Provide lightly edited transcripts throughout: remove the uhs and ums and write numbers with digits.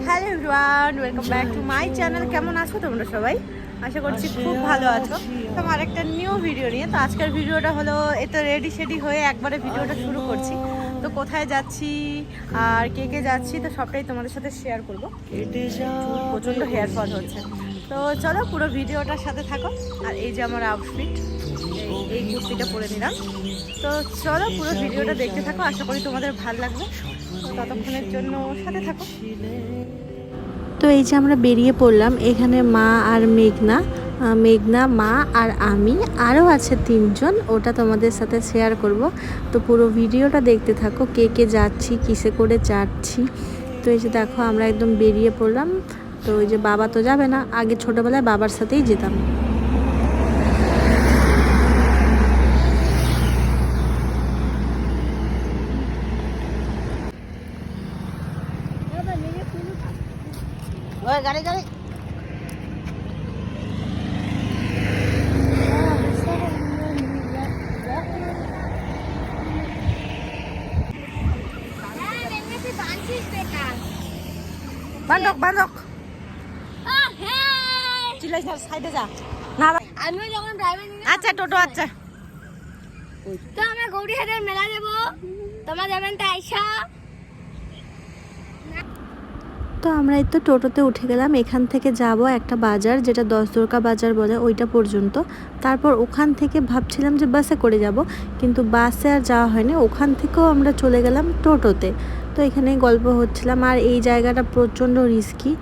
Hello everyone, welcome back to my channel. কেমন আছো তোমরা সবাই? আশা করছি খুব ভালো আছো। তো আমার একটা নিউ ভিডিও নিয়ে, তো আজকের ভিডিওটা হলো এতো রেডি শেডি হয়ে একবারে ভিডিওটা শুরু করছি। তো কোথায় যাচ্ছি আর কে কে যাচ্ছি তো সবটাই তোমাদের সাথে শেয়ার করবো। প্রচণ্ড হেয়ার ফল হচ্ছে, তো চলো পুরো ভিডিওটার সাথে থাকো। আর এই যে আমার আউটফিট, এই কুর্তিটা পরে নিলাম। তো চলো পুরো ভিডিওটা দেখতে থাকো, আশা করি তোমাদের ভালো লাগবে। তো ততক্ষণের জন্য সাথে থাকো। তো এই যে আমরা বেরিয়ে পড়লাম, এখানে মা আর মেঘনা, মা আর আমি, আরও আছে 3 জন, ওটা তোমাদের সাথে শেয়ার করব। তো পুরো ভিডিওটা দেখতে থাকো, কে কে যাচ্ছি, কিসে করে যাচ্ছি। তো এই যে দেখো আমরা একদম বেরিয়ে পড়লাম। তো ওই যে বাবা তো যাবে না, আগে ছোটোবেলায় বাবার সাথেই যেতাম। গাড়ি গাড়ি বান্ধক বান্ধক চিল্লাইস না, সাইডে যা না। আমিও যখন ড্রাইভার নিয়ে আচ্ছা টোটো, আচ্ছা তো আমরা গৌরীহাটের মেলা যাব, তোমরা যাবেন তো আইসা। তো আমরা এই তো টোটোতে উঠে গেলাম। এখান থেকে যাব একটা বাজার, যেটা 10 দুর্গা বাজার বলে, ওইটা পর্যন্ত। তারপর ওখান থেকে ভাবছিলাম যে বাসে করে যাব, কিন্তু বাসে আর যাওয়া হয়নি। ওখান থেকেও আমরা চলে গেলাম টোটোতে। তো এখানে গল্প হচ্ছিলাম। আর এই জায়গাটা প্রচণ্ড রিস্কি,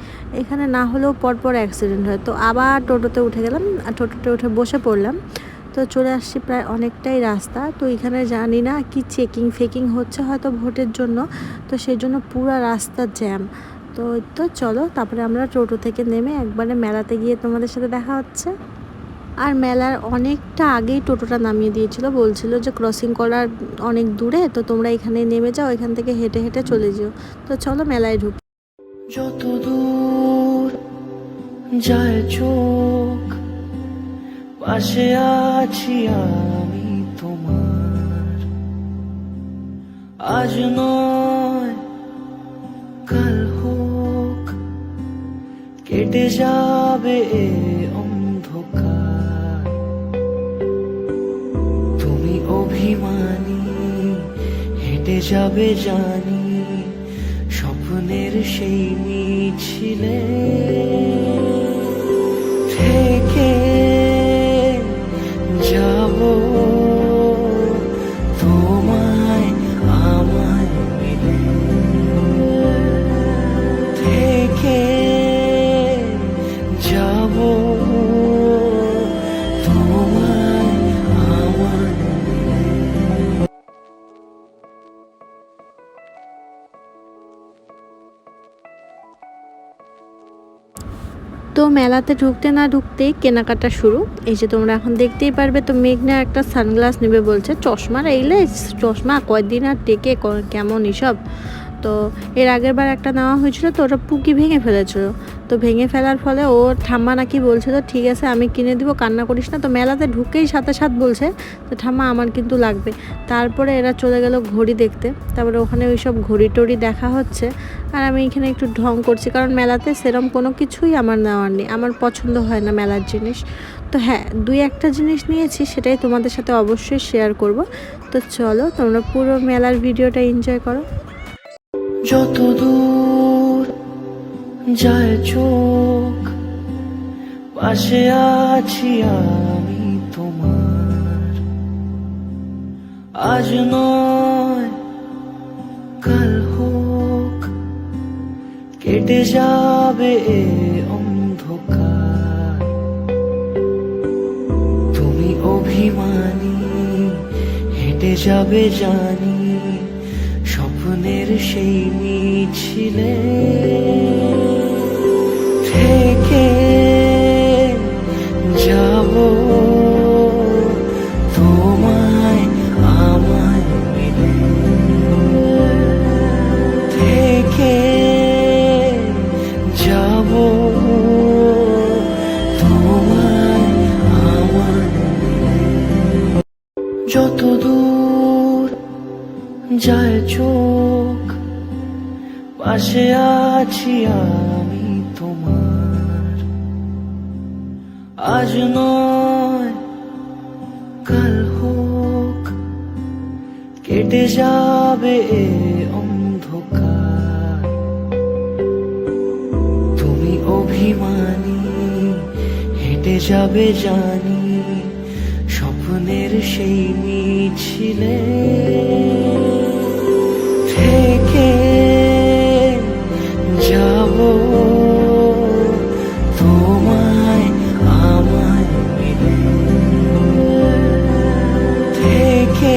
এখানে না হলেও পরপর অ্যাক্সিডেন্ট হয়। তো আবার টোটোতে উঠে গেলাম, আর টোটোতে উঠে বসে পড়লাম। তো চলে আসছি প্রায় অনেকটাই রাস্তা। তো এখানে জানি না কি ফেকিং হচ্ছে হয়তো ভোটের জন্য, তো সেই জন্য পুরো রাস্তা জ্যাম। তো চলো, তারপরে আমরা টোটো থেকে নেমে একবারে মেলাতে গিয়ে তোমাদের সাথে দেখা হচ্ছে। আর মেলার অনেকটা আগেই টোটোটা নামিয়ে দিয়েছিল, বলছিল যে ক্রসিং করার অনেক দূরে, তো তোমরা এখানে নেমে যাও, এখান থেকে হেঁটে হেঁটে চলে যেও। তো চলো মেলায় ঢুক। যত দূর যায় চোখ, পাশে আছি আমি তোমার। আজ নয় কাল হোক, কেটে যাবে এ অন্ধকার। তুমি অভিমানী, হেঁটে যাবে জানি, স্বপ্নের সেই মিছিলে থেকে যাব তোমায় আমায় মিলে, থেকে যাব তোমায় আমায়। তো মেলাতে ঢুকতে না ঢুকতেই কেনাকাটা শুরু। এই যে তোমরা এখন দেখতেই পারবে। তো মেঘনা একটা সানগ্লাস নেবে বলছে, চশমার এইলে চশমা কয়দিন আর টেকে, কেমন এসব। তো এর আগের বার একটা নেওয়া হয়েছিল, তো ওটা পুকি ভেঙে ফেলেছিল। তো ভেঙে ফেলার ফলে ওর ঠাম্মা নাকি বলছিল ঠিক আছে আমি কিনে দিব, কান্না করিস না। তো মেলাতে ঢুকেই সাথে সাথ বলছে তো ঠাম্মা আমার কিন্তু লাগবে। তারপরে এরা চলে গেল ঘড়ি দেখতে। তারপরে ওখানে ওই সব ঘড়ি টড়ি দেখা হচ্ছে, আর আমি এখানে একটু ঢং করছি, কারণ মেলাতে সেরম কোনো কিছুই আমার নেওয়ার নেই, আমার পছন্দ হয় না মেলার জিনিস। তো হ্যাঁ, 2-1টা জিনিস নিয়েছি, সেটাই তোমাদের সাথে অবশ্যই শেয়ার করব। তো চলো তোমরা পুরো মেলার ভিডিওটা এনজয় করো। যত দূর যায় চোখ, পাশে আছি আমি তোমার। আজ নয় কাল হোক, কেটে যাবে এ অন্ধকার। তুমি অভিমানী, হেঁটে যাবে জানি, স্বপ্নের সেই মিছিলে থেকে যাব তোমায় আমায় মিলে, থেকে যাব তোমায় আমায় মিলে। যত দূর যায় চোখ, পাশে আছি আমি তোমার, আজ নয় কাল হোক কেটে যাবে এ অন্ধকার। তুমি অভিমানী হেঁটে যাবে জানি স্বপ্নের সেই মিছিলে, থেকে যাব তোমায় আমায় মিলে, থেকে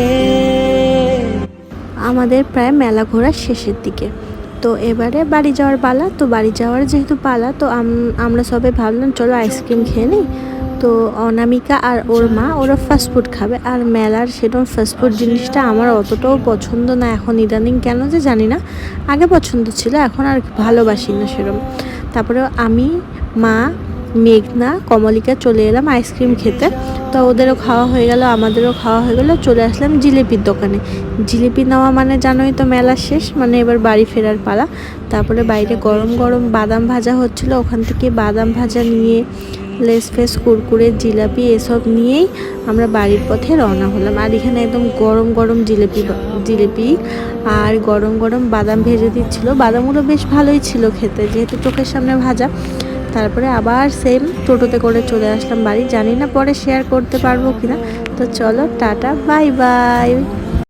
আমাদের প্রায় মেলা ঘোরার শেষের দিকে। তো এবারে বাড়ি যাওয়ার পালা। তো বাড়ি যাওয়ার যেহেতু পালা, তো আমরা সবাই ভাবলাম চলো আইসক্রিম খেয়ে নিই। তো অনামিকা আর ওর মা ওরা ফাস্টফুড খাবে, আর মেলার সেরকম ফাস্টফুড জিনিসটা আমার অতটাও পছন্দ না এখন, ইদানিং কেন যে জানি না। আগে পছন্দ ছিল, এখন আর ভালোবাসি না সেরকম। তারপরে আমি, মা, মেঘনা, কমলিকা চলে এলাম আইসক্রিম খেতে। তো ওদেরও খাওয়া হয়ে গেল, আমাদেরও খাওয়া হয়ে গেল। চলে আসলাম জিলিপির দোকানে। জিলিপি নেওয়া মানে জানোই তো মেলা শেষ, মানে এবার বাড়ি ফেরার পালা। তারপরে বাইরে গরম গরম বাদাম ভাজা হচ্ছিল, ওখান থেকে বাদাম ভাজা নিয়ে লেস ফেস কুরকুরে জিলাপি এসব নিয়েই আমরা বাড়ির পথে রওনা হলাম। আর এখানে একদম গরম গরম জিলিপি আর গরম গরম বাদাম ভেজে দিচ্ছিল। বাদামগুলো বেশ ভালোই ছিল খেতে, যেহেতু চোখের সামনে ভাজা। তারপরে আবার সেম টোটোতে করে চলে আসলাম বাড়ি। জানি না পরে শেয়ার করতে পারবো কিনা। তো চলো টাটা, বাই বাই।